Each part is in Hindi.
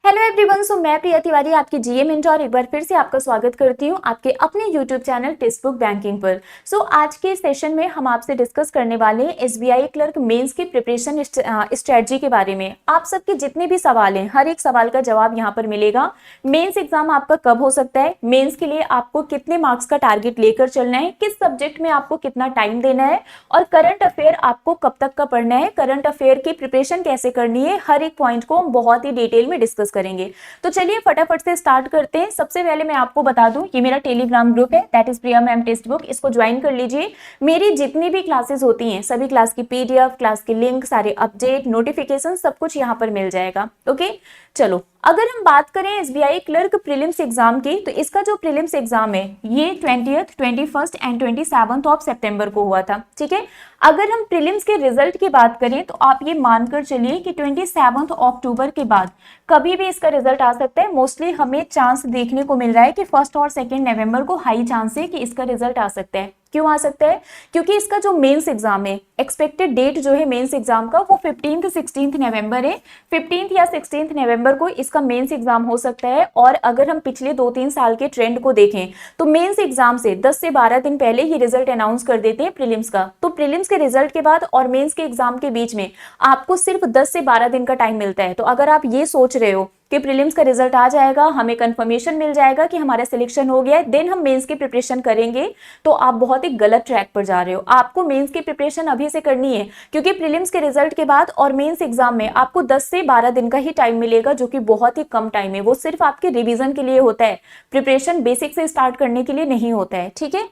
हेलो एवरीवन, सो मैं प्रिया तिवारी आपकी जीए मेंटोर एक बार फिर से आपका स्वागत करती हूँ आपके अपने YouTube channel text book banking पर। सो आज के सेशन में हम आपसे डिस्कस करने वाले हैं एसबीआई क्लर्क मेंस की प्रिपरेशन स्ट्रेटजी के बारे में। आप सबके जितने भी सवाल हैं, हर एक सवाल का जवाब यहाँ पर मिलेगा। मेंस एग्जाम आपका कब हो सकता है, मेंस के लिए आपको कितने मार्क्स का टारगेट लेकर चलना है, किस सब्जेक्ट में आपको कितना टाइम देना है, और करंट अफेयर आपको कब तक का पढ़ना है, करंट अफेयर की प्रिपरेशन कैसे करनी है, हर एक पॉइंट को हम बहुत ही डिटेल में डिस्कस करेंगे। तो चलिए फटाफट से स्टार्ट करते हैं। सबसे पहले मैं आपको बता दूं, ये मेरा टेलीग्राम ग्रुप है, that is Priya ma'am text book. इसको ज्वाइन कर लीजिए। मेरी जितनी भी क्लासेस होती हैं, सभी क्लास की पीडीएफ, क्लास के लिंक, सारे अपडेट, नोटिफिकेशन सब कुछ यहाँ पर मिल जाएगा। ओके, चलो अगर हम बात करें एसबीआई क्लर्क प्रीलिम्स एग्जाम की, तो इसका जो प्रीलिम्स एग्जाम है ये 20th, 21st and 27th of सितंबर को हुआ था। ठीक है, अगर हम प्रीलिम्स के रिजल्ट की बात करें तो आप ये मानकर चलिए कि 27 अक्टूबर के बाद कभी भी इसका रिजल्ट आ सकता है। मोस्टली हमें चांस देखने को मिल रहा है कि 1 और 2 नवंबर को हाई चांस है कि इसका रिजल्ट आ सकता है। क्यों आ सकता है? क्योंकि इसका जो मेंस एग्जाम है, एक्सपेक्टेड डेट जो है मेंस एग्जाम का वो 15 16 नवंबर है। 15 या 16 नवंबर को इसका मेंस एग्जाम हो सकता है। और अगर हम पिछले 2-3 साल के ट्रेंड को देखें तो मेंस एग्जाम से 10 से 12 दिन पहले ये रिजल्ट अनाउंस कर देते हैं प्रीलिम्स का। तो प्रीलिम्स के रिजल्ट के बाद और मेंस के एग्जाम के बीच में आपको सिर्फ 10 से 12 दिन का टाइम मिलता है। तो अगर आप ये सोच रहे हो कि प्रीलिम्स का रिजल्ट आ जाएगा, हमें कंफर्मेशन मिल जाएगा कि हमारा सिलेक्शन हो गया है, देन हम मेंस की प्रिपरेशन करेंगे, तो आप बहुत ही गलत ट्रैक पर जा रहे हो। आपको मेंस की प्रिपरेशन अभी से करनी है, क्योंकि प्रीलिम्स के रिजल्ट के बाद और मेंस एग्जाम में आपको 10 से 12 दिन का ही टाइम मिलेगा, जो कि बहुत ही कम टाइम है। वो सिर्फ आपके रिवीजन के लिए होता है, प्रिपरेशन बेसिक से स्टार्ट करने के लिए नहीं होता है। ठीक है,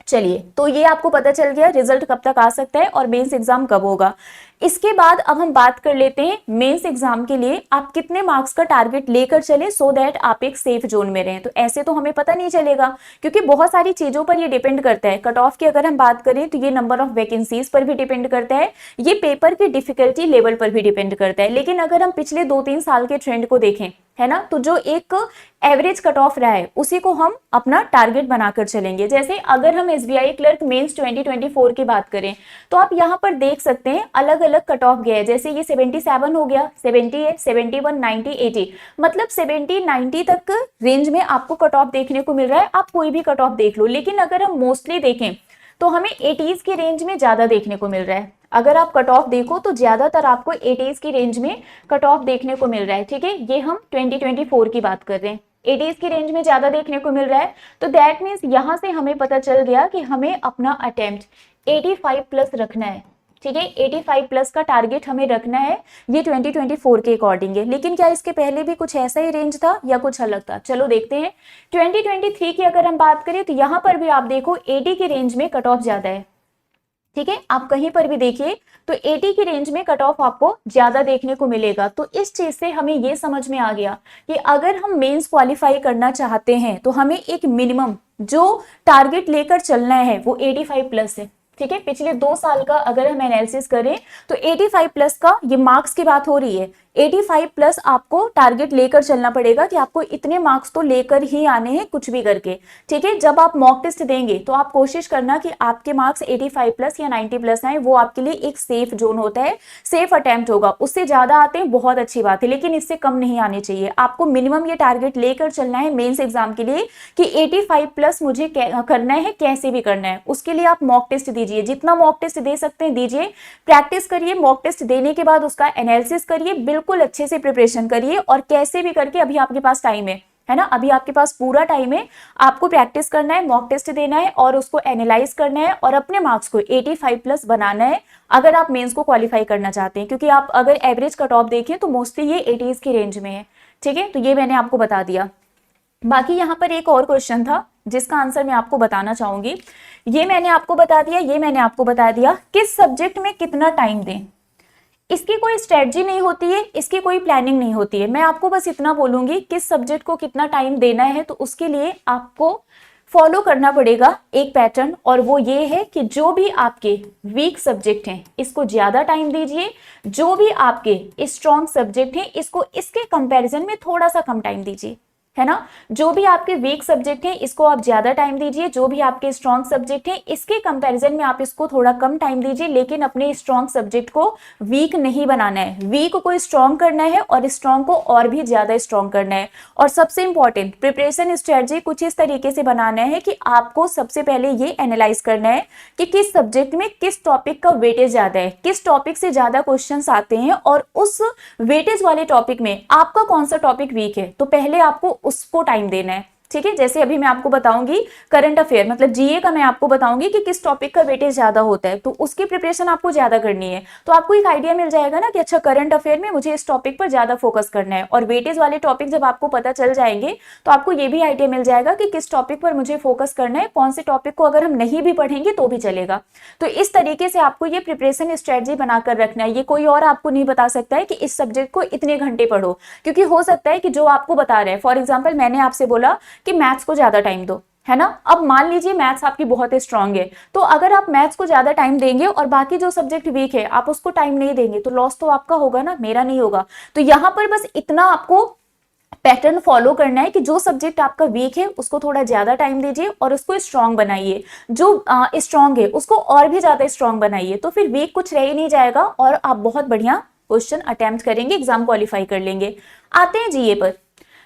चलिए, तो ये आपको पता चल गया रिजल्ट कब तक आ सकता है और मेंस एग्जाम कब होगा। इसके बाद अब हम बात कर लेते हैं मेंस एग्जाम के लिए आप कितने मार्क्स का टारगेट लेकर चले, सो दैट आप एक सेफ जोन में रहें। तो ऐसे तो हमें पता नहीं चलेगा, क्योंकि बहुत सारी चीजों पर ये डिपेंड करता है। कट ऑफ की अगर हम बात करें तो ये नंबर ऑफ वैकेंसीज पर भी डिपेंड करता है, ये पेपर की डिफिकल्टी लेवल पर भी डिपेंड करता है। लेकिन अगर हम पिछले 2-3 साल के ट्रेंड को देखें, है ना, तो जो एक एवरेज कट ऑफ रहा है उसी को हम अपना टारगेट बनाकर चलेंगे। जैसे अगर हम एसबीआई क्लर्क मेंस 2024 की बात करें तो आप यहाँ पर देख सकते हैं अलग अलग कट ऑफ गया है। जैसे ये 77 हो गया, 70 है, 71, 90, 80, मतलब 70, 90 तक रेंज में आपको कट ऑफ देखने को मिल रहा है। आप कोई भी कट ऑफ देख लो, लेकिन अगर हम मोस्टली देखें तो हमें 80s की रेंज में ज्यादा देखने को मिल रहा है। अगर आप कट ऑफ देखो तो ज्यादातर आपको 80s की रेंज में कट ऑफ देखने को मिल रहा है। ठीक है, ये हम 2024 की बात कर रहे हैं, 80s की रेंज में ज्यादा देखने को मिल रहा है। तो दैट मीन्स यहां से हमें पता चल गया कि हमें अपना अटेम्प्ट 85 प्लस रखना है। ठीक है, 85 प्लस का टारगेट हमें रखना है, ये 2024 के अकॉर्डिंग है। लेकिन क्या इसके पहले भी कुछ ऐसा ही रेंज था या कुछ अलग था? चलो देखते हैं। 2023 की अगर हम बात करें तो यहाँ पर भी आप देखो 80 की रेंज में कट ऑफ ज्यादा है। ठीक है, आप कहीं पर भी देखिए तो 80 की रेंज में कट ऑफ आपको ज्यादा देखने को मिलेगा। तो इस चीज से हमें ये समझ में आ गया कि अगर हम मेंस क्वालिफाई करना चाहते हैं तो हमें एक मिनिमम जो टारगेट लेकर चलना है वो 85 प्लस है। ठीक है, पिछले 2 साल का अगर हम एनालिसिस करें तो 85 प्लस का, ये मार्क्स की बात हो रही है, 85 प्लस आपको टारगेट लेकर चलना पड़ेगा कि आपको इतने मार्क्स तो लेकर ही आने हैं कुछ भी करके। ठीक है, जब आप मॉक टेस्ट देंगे तो आप कोशिश करना कि आपके मार्क्स 85 प्लस या 90 प्लस आए, वो आपके लिए एक सेफ जोन होता है, सेफ अटेम्प्ट होगा। उससे ज्यादा आते हैं बहुत अच्छी बात है, लेकिन इससे कम नहीं आने चाहिए। आपको मिनिमम ये टारगेट लेकर चलना है मेंस एग्जाम के लिए कि 85 प्लस मुझे करना है, कैसे भी करना है। उसके लिए आप मॉक टेस्ट दीजिए, जितना मॉक टेस्ट दे सकते हैं दीजिए, प्रैक्टिस करिए। मॉक टेस्ट देने के बाद उसका एनालिसिस करिए, बिल्कुल अच्छे से प्रिपरेशन करिए, और कैसे भी करके अभी आपके पास टाइम है ना, अभी आपके पास पूरा टाइम है। आपको प्रैक्टिस करना है, मॉक टेस्ट देना है और उसको एनालाइज करना है और अपने मार्क्स को 85 प्लस बनाना है अगर आप मेंस को क्वालिफाई करना चाहते हैं। क्योंकि आप अगर एवरेज कट ऑफ देखें तो मोस्टली ये 80s की रेंज में है। ठीक है, तो ये मैंने आपको बता दिया। बाकी यहाँ पर एक और क्वेश्चन था जिसका आंसर मैं आपको बताना चाहूंगी। ये मैंने आपको बता दिया, ये मैंने आपको बता दिया किस सब्जेक्ट में कितना टाइम दें। इसकी कोई स्ट्रेटजी नहीं होती है, इसकी कोई प्लानिंग नहीं होती है। मैं आपको बस इतना बोलूंगी किस सब्जेक्ट को कितना टाइम देना है, तो उसके लिए आपको फॉलो करना पड़ेगा एक पैटर्न, और वो ये है कि जो भी आपके वीक सब्जेक्ट हैं इसको ज्यादा टाइम दीजिए, जो भी आपके स्ट्रॉन्ग सब्जेक्ट हैं इसको इसके कंपैरिजन में थोड़ा सा कम टाइम दीजिए। है ना। जो भी आपके वीक सब्जेक्ट है इसको आप ज्यादा टाइम दीजिए, जो भी आपके स्ट्रॉन्ग सब्जेक्ट है इसके कंपैरिजन में आप इसको थोड़ा कम टाइम दीजिए, लेकिन अपने स्ट्रॉन्ग सब्जेक्ट को वीक नहीं बनाना है, वीक को स्ट्रॉन्ग करना है और स्ट्रॉन्ग को और भी ज्यादा स्ट्रॉन्ग करना है। और सबसे इंपॉर्टेंट प्रिपरेशन स्ट्रेटजी कुछ इस तरीके से बनाना है कि आपको सबसे पहले ये एनालाइज करना है कि किस सब्जेक्ट में किस टॉपिक का वेटेज ज्यादा है, किस टॉपिक से ज्यादा क्वेश्चंस आते हैं और उस वेटेज वाले टॉपिक में आपका कौन सा टॉपिक वीक है, तो पहले आपको उसको टाइम देना है। ठीक है, जैसे अभी मैं आपको बताऊंगी करंट अफेयर मतलब जीए का, मैं आपको बताऊंगी कि किस टॉपिक का वेटेज ज्यादा होता है, तो उसकी प्रिपरेशन आपको ज्यादा करनी है। तो आपको एक आइडिया मिल जाएगा ना कि अच्छा करंट अफेयर में मुझे इस टॉपिक पर ज्यादा फोकस करना है, और वेटेज वाले टॉपिक जब आपको पता चल जाएंगे तो आपको ये भी आइडिया मिल जाएगा कि किस टॉपिक पर मुझे फोकस करना है, कौन से टॉपिक को अगर हम नहीं भी पढ़ेंगे तो भी चलेगा। तो इस तरीके से आपको ये प्रिपरेशन स्ट्रेटजी बनाकर रखना है। ये कोई और आपको नहीं बता सकता है कि इस सब्जेक्ट को इतने घंटे पढ़ो, क्योंकि हो सकता है कि जो आपको बता रहे हैं, फॉर एग्जाम्पल मैंने आपसे बोला कि मैथ्स को ज्यादा टाइम दो, है ना। अब मान लीजिए मैथ्स आपकी बहुत स्ट्रांग है, तो अगर आप मैथ्स को ज्यादा टाइम देंगे और बाकी जो सब्जेक्ट वीक है आप उसको टाइम नहीं देंगे, तो लॉस तो आपका होगा ना, मेरा नहीं होगा। तो यहां पर बस इतना आपको पैटर्न फॉलो करना है कि जो सब्जेक्ट आपका वीक है उसको थोड़ा ज्यादा टाइम दीजिए और उसको स्ट्रांग बनाइए, जो स्ट्रांग है उसको और भी ज्यादा स्ट्रांग बनाइए, तो फिर वीक कुछ रह ही नहीं जाएगा और आप बहुत बढ़िया क्वेश्चन अटेम्प्ट करेंगे, एग्जाम क्वालिफाई कर लेंगे। आते हैं जीए पर।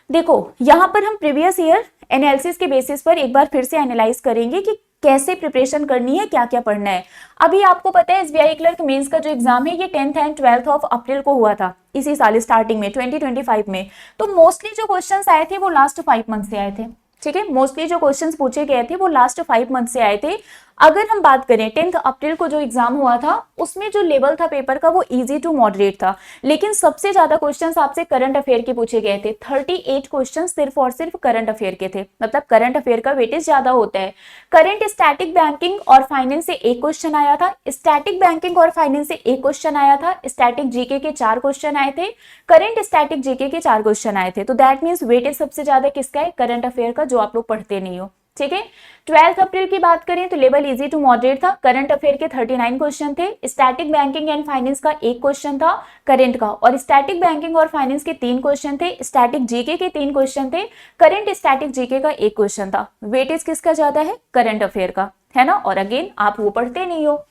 देखो यहां पर हम प्रीवियस ईयर एनालिसिस के बेसिस पर एक बार फिर से एनालाइज करेंगे कि कैसे प्रिपरेशन करनी है, क्या क्या पढ़ना है। अभी आपको पता है एसबीआई क्लर्क मेंस का जो एग्जाम है ये 10th and 12th of April को हुआ था, इसी साल स्टार्टिंग में 2025 में। तो मोस्टली जो क्वेश्चंस आए थे वो लास्ट 5 मंथ से आए थे। ठीक है, मोस्टली जो क्वेश्चंस पूछे गए थे वो लास्ट 5 मंथ से आए थे। अगर हम बात करें 10th अप्रैल को जो एग्जाम हुआ था उसमें जो लेवल था पेपर का वो इजी टू मॉडरेट था, लेकिन सबसे ज्यादा क्वेश्चंस आपसे करंट अफेयर के पूछे गए थे। 38 क्वेश्चंस सिर्फ और सिर्फ करंट अफेयर के थे, मतलब करंट अफेयर का वेटेज ज्यादा होता है। करंट स्टैटिक बैंकिंग और फाइनेंस से एक क्वेश्चन आया था, स्टैटिक बैंकिंग और फाइनेंस से एक क्वेश्चन आया था, स्टैटिक जीके के 4 क्वेश्चन आए थे, करंट स्टैटिक जीके के 4 क्वेश्चन आए थे। तो दैट मीन्स वेटेज सबसे ज्यादा किसका है, करंट अफेयर का, जो आप लोग पढ़ते नहीं हो। ठीक है, 12 अप्रैल की बात करें तो लेवल इजी टू मॉडरेट था, करंट अफेयर के 39 क्वेश्चन थे, स्टैटिक बैंकिंग एंड फाइनेंस का एक क्वेश्चन था करंट का, और स्टैटिक बैंकिंग और फाइनेंस के 3 क्वेश्चन थे, स्टैटिक जीके के 3 क्वेश्चन थे, करंट स्टैटिक जीके का एक क्वेश्चन था। वेटेज किसका ज्यादा है, करंट अफेयर का, है ना। और अगेन आप वो पढ़ते नहीं हो।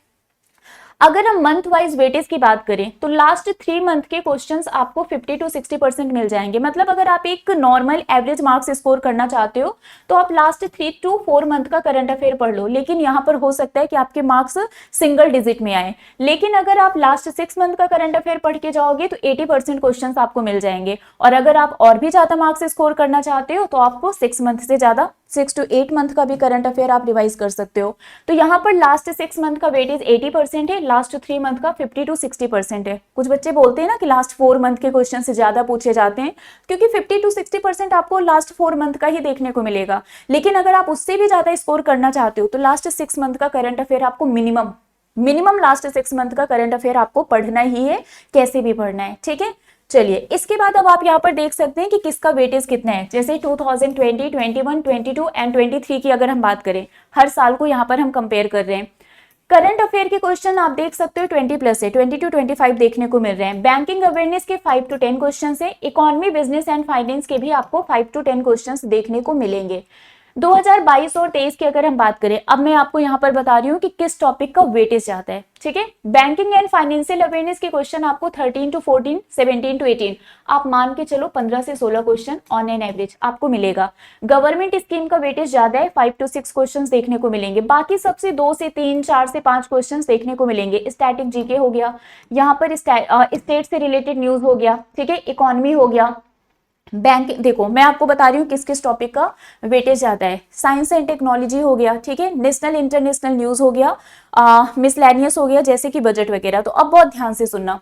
अगर हम मंथ वाइज वेटेज की बात करें तो लास्ट 3 मंथ के क्वेश्चंस आपको 50 to 60% मिल जाएंगे। मतलब अगर आप एक नॉर्मल एवरेज मार्क्स स्कोर करना चाहते हो तो आप लास्ट 3 to 4 मंथ का करंट अफेयर पढ़ लो, लेकिन यहाँ पर हो सकता है कि आपके मार्क्स सिंगल डिजिट में आए। लेकिन अगर आप लास्ट 6 मंथ का करंट अफेयर पढ़ के जाओगे तो 80% क्वेश्चन आपको मिल जाएंगे। और अगर आप और भी ज्यादा मार्क्स स्कोर करना चाहते हो तो आपको 6 मंथ से ज्यादा 6 to 8 मंथ का भी करंट अफेयर आप रिवाइज कर सकते हो। तो यहाँ पर लास्ट 6 मंथ का वेटेज 80% है, लास्ट 3 मंथ का 50 to 60% है। कुछ बच्चे बोलते हैं ना कि लास्ट 4 मंथ के क्वेश्चन से ज्यादा पूछे जाते हैं, क्योंकि 50 to 60% आपको लास्ट 4 मंथ का ही देखने को मिलेगा। लेकिन अगर आप उससे भी ज्यादा स्कोर करना चाहते हो तो लास्ट 6 मंथ का करंट अफेयर आपको मिनिमम लास्ट 6 मंथ का करंट अफेयर आपको पढ़ना ही है, कैसे भी पढ़ना है। ठीक है, चलिए इसके बाद अब आप यहाँ पर देख सकते हैं कि किसका वेटेज कितना है। जैसे 2020, 21, 22 एंड 23 की अगर हम बात करें, हर साल को यहाँ पर हम कंपेयर कर रहे हैं। करंट अफेयर के क्वेश्चन आप देख सकते हो 20+ है, 20 to 25 देखने को मिल रहे हैं। बैंकिंग अवेयरनेस के 5 to 10 क्वेश्चन है, इकोनॉमी बिजनेस एंड फाइनेंस के भी आपको 5 to 10 क्वेश्चन देखने को मिलेंगे। 2022 और 23 की अगर हम बात करें, अब मैं आपको यहाँ पर बता रही हूँ कि किस टॉपिक का वेटेज आता है। ठीक है, बैंकिंग एंड फाइनेंशियल अवेयरनेस के क्वेश्चन आपको 13 to 14, 17 to 18, आप मान के चलो 15 से 16 क्वेश्चन ऑन एन एवरेज आपको मिलेगा। गवर्नमेंट स्कीम का वेटेज ज्यादा है, 5 to 6 क्वेश्चन देखने को मिलेंगे। बाकी सबसे 2 से 3, 4 से 5 क्वेश्चन देखने को मिलेंगे। स्टैटिक जीके हो गया, यहाँ पर स्टेट से रिलेटेड न्यूज हो गया, ठीक है, इकोनॉमी हो गया, बैंक। देखो मैं आपको बता रही हूँ किस किस टॉपिक का वेटेज ज्यादा है। साइंस एंड टेक्नोलॉजी हो गया, ठीक है, नेशनल इंटरनेशनल न्यूज हो गया, मिसलेनियस हो गया जैसे कि बजट वगैरह। तो अब बहुत ध्यान से सुनना,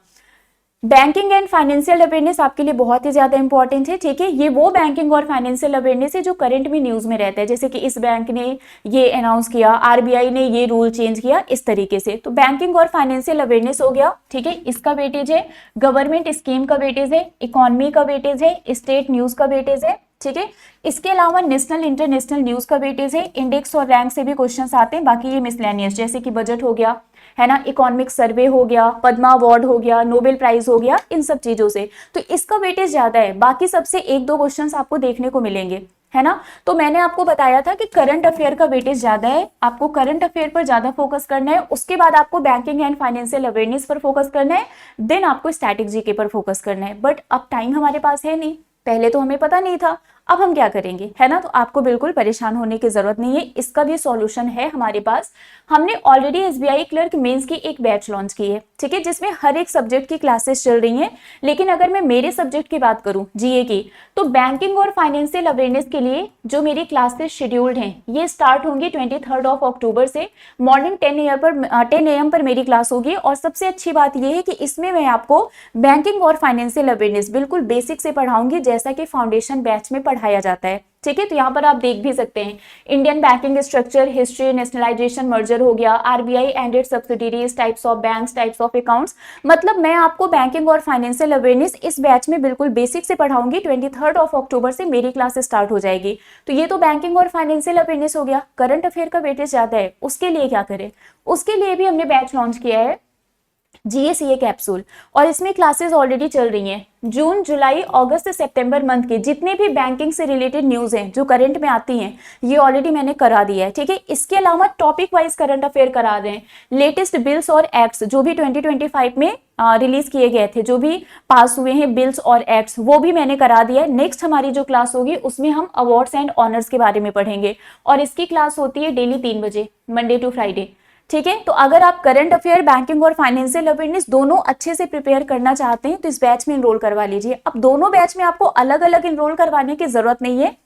बैंकिंग एंड फाइनेंशियल अवेयरनेस आपके लिए बहुत ही ज्यादा इंपॉर्टेंट है। ठीक है, ये वो बैंकिंग और फाइनेंशियल अवेयरनेस है जो करंट में न्यूज में रहता है, जैसे कि इस बैंक ने ये अनाउंस किया, आरबीआई ने ये रूल चेंज किया, इस तरीके से। तो बैंकिंग और फाइनेंशियल अवेयरनेस हो गया, ठीक है, इसका वेटेज है। गवर्नमेंट स्कीम का वेटेज है, इकोनॉमी का वेटेज है, स्टेट न्यूज का वेटेज है, ठीक है। इसके अलावा नेशनल इंटरनेशनल न्यूज का वेटेज है। इंडेक्स और रैंक से भी क्वेश्चंस आते हैं, बाकी ये मिसलेनियस जैसे कि बजट हो गया, है ना, इकोनॉमिक सर्वे हो गया, पद्मा अवार्ड हो गया, नोबेल प्राइज हो गया, इन सब चीजों से। तो इसका वेटेज ज्यादा है, बाकी सबसे एक दो क्वेश्चंस आपको देखने को मिलेंगे, है ना। तो मैंने आपको बताया था कि करंट अफेयर का वेटेज ज्यादा है, आपको करंट अफेयर पर ज्यादा फोकस करना है, उसके बाद आपको बैंकिंग एंड फाइनेंशियल अवेयरनेस पर फोकस करना है, देन आपको स्टैटिक जीके पर फोकस करना है। बट अब टाइम हमारे पास है नहीं, पहले तो हमें पता नहीं था, अब हम क्या करेंगे, है ना। तो आपको बिल्कुल परेशान होने की जरूरत नहीं है, इसका भी सॉल्यूशन है हमारे पास। हमने ऑलरेडी एसबीआई क्लर्क मेंस की एक बैच लॉन्च की है, ठीक है, जिसमें हर एक सब्जेक्ट की क्लासेस चल रही हैं। लेकिन अगर मैं मेरे सब्जेक्ट की बात करूं, जीए की, तो बैंकिंग और फाइनेंशियल अवेयरनेस के लिए जो मेरी क्लासेस शेड्यूल्ड हैं, ये स्टार्ट होंगी 23 अक्टूबर से। मॉर्निंग 10 AM पर मेरी क्लास होगी। और सबसे अच्छी बात यह है कि इसमें मैं आपको बैंकिंग और फाइनेंशियल अवेयरनेस बिल्कुल बेसिक से पढ़ाऊंगी, जैसा कि फाउंडेशन बैच में पढ़ाया जाता है, ठीक है। तो यहाँ पर आप देख भी सकते हैं, Indian banking structure, history, nationalisation, merger हो गया, RBI and it's subsidiaries, types of banks, types of accounts. मतलब मैं आपको बैंकिंग और फाइनेंशियल अवेयरनेस इस बैच में बिल्कुल बेसिक से पढ़ाऊंगी। 23 अक्टूबर से मेरी क्लास स्टार्ट हो जाएगी। तो ये तो बैंकिंग और फाइनेंशियल अवेयरनेस हो गया। करंट अफेयर का वेटेज ज्यादा है, उसके लिए क्या करें, उसके लिए भी हमने बैच लॉन्च किया है, जीएसीए कैप्सूल। और इसमें क्लासेस ऑलरेडी चल रही हैं। जून, जुलाई, अगस्त, सितंबर मंथ के जितने भी बैंकिंग से रिलेटेड न्यूज हैं जो करंट में आती हैं, ये ऑलरेडी मैंने करा दिया है, ठीक है। इसके अलावा टॉपिक वाइज करंट अफेयर करा रहे हैं, लेटेस्ट बिल्स और एक्ट्स जो भी 2025 में रिलीज किए गए थे, जो भी पास हुए हैं बिल्स और एक्ट्स, वो भी मैंने करा दिया है। नेक्स्ट हमारी जो क्लास होगी उसमें हम अवार्ड्स एंड ऑनर्स के बारे में पढ़ेंगे, और इसकी क्लास होती है डेली 3 बजे, मंडे टू फ्राइडे, ठीक है। तो अगर आप करंट अफेयर, बैंकिंग और फाइनेंशियल अवेयरनेस दोनों अच्छे से प्रिपेयर करना चाहते हैं तो इस बैच में इनरोल करवा लीजिए। अब दोनों बैच में आपको अलग अलग इनरोल करवाने की जरूरत नहीं है,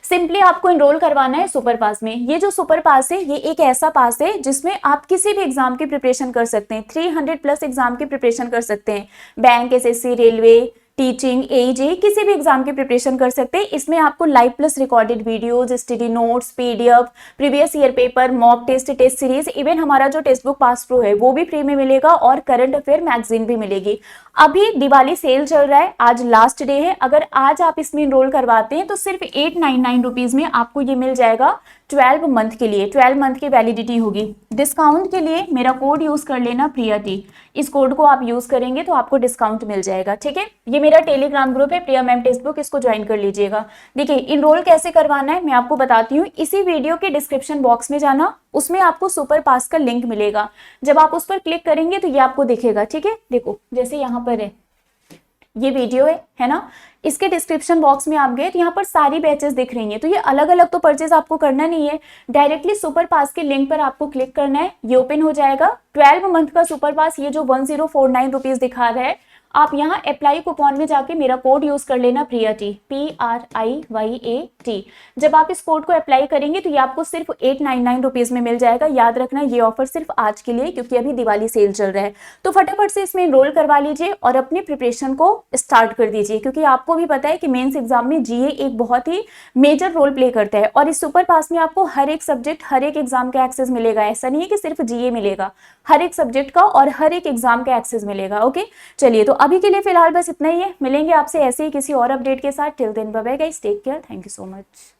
सिंपली आपको इनरोल करवाना है सुपर पास में। ये जो सुपर पास है, ये एक ऐसा पास है जिसमें आप किसी भी एग्जाम की प्रिपरेशन कर सकते हैं, 300+ एग्जाम की प्रिपरेशन कर सकते हैं, बैंक, एसएससी, रेलवे, टीचिंग, एजे, किसी भी एग्जाम की प्रिपरेशन कर सकते हैं। इसमें आपको live plus recorded videos, study notes, PDF, previous year paper, mock test, test series, even हमारा जो टेक्स्ट बुक पास प्रो है वो भी फ्री में मिलेगा, और करंट अफेयर मैगजीन भी मिलेगी। अभी दिवाली सेल चल रहा है, आज लास्ट डे है। अगर आज आप इसमें इनरोल करवाते हैं तो सिर्फ 899 रुपीज में आपको ये मिल जाएगा 12 मंथ के लिए, 12 मंथ की वैलिडिटी होगी। डिस्काउंट के लिए मेरा कोड यूज कर लेना, प्रिया टी, इस कोड को आप यूज करेंगे तो आपको डिस्काउंट मिल जाएगा, ठीक है। ये मेरा टेलीग्राम ग्रुप है, प्रिया मैम टेक्स्ट बुक, इसको ज्वाइन कर लीजिएगा। देखिए इनरोल कैसे करवाना है मैं आपको बताती हूँ। इसी वीडियो के डिस्क्रिप्शन बॉक्स में जाना, उसमें आपको सुपर पास का लिंक मिलेगा। जब आप उस पर क्लिक करेंगे तो ये आपको दिखेगा, ठीक है। देखो जैसे यहाँ पर है, ये वीडियो है ना, इसके डिस्क्रिप्शन बॉक्स में आप गए तो यहाँ पर सारी बैचेस दिख रही हैं। तो ये अलग अलग तो परचेज आपको करना नहीं है, डायरेक्टली सुपर पास के लिंक पर आपको क्लिक करना है, ये ओपन हो जाएगा। 12 मंथ का सुपर पास, ये जो 1049 रुपीज दिखा रहा है, आप यहाँ अप्लाई कूपन में जाके मेरा कोड यूज कर लेना, प्रिया टी, PRIYAT। जब आप इस कोड को अप्लाई करेंगे तो ये आपको सिर्फ 899 रुपीज में मिल जाएगा। याद रखना ये ऑफर सिर्फ आज के लिए, क्योंकि अभी दिवाली सेल चल रहा है। तो फटाफट से इसमें एनरोल करवा लीजिए और अपनी प्रिपरेशन को स्टार्ट कर दीजिए, क्योंकि आपको भी पता है कि मेंस एग्जाम में जीए एक बहुत ही मेजर रोल प्ले करता है। और इस सुपर पास में आपको हर एक सब्जेक्ट, हर एक एग्जाम का एक्सेस मिलेगा। ऐसा नहीं है कि सिर्फ जीए मिलेगा, हर एक सब्जेक्ट का और हर एक एग्जाम का एक्सेस मिलेगा। ओके, चलिए तो अभी के लिए फिलहाल बस इतना ही है। मिलेंगे आपसे ऐसे ही किसी और अपडेट के साथ। Till then bye bye guys, take care, thank you so much.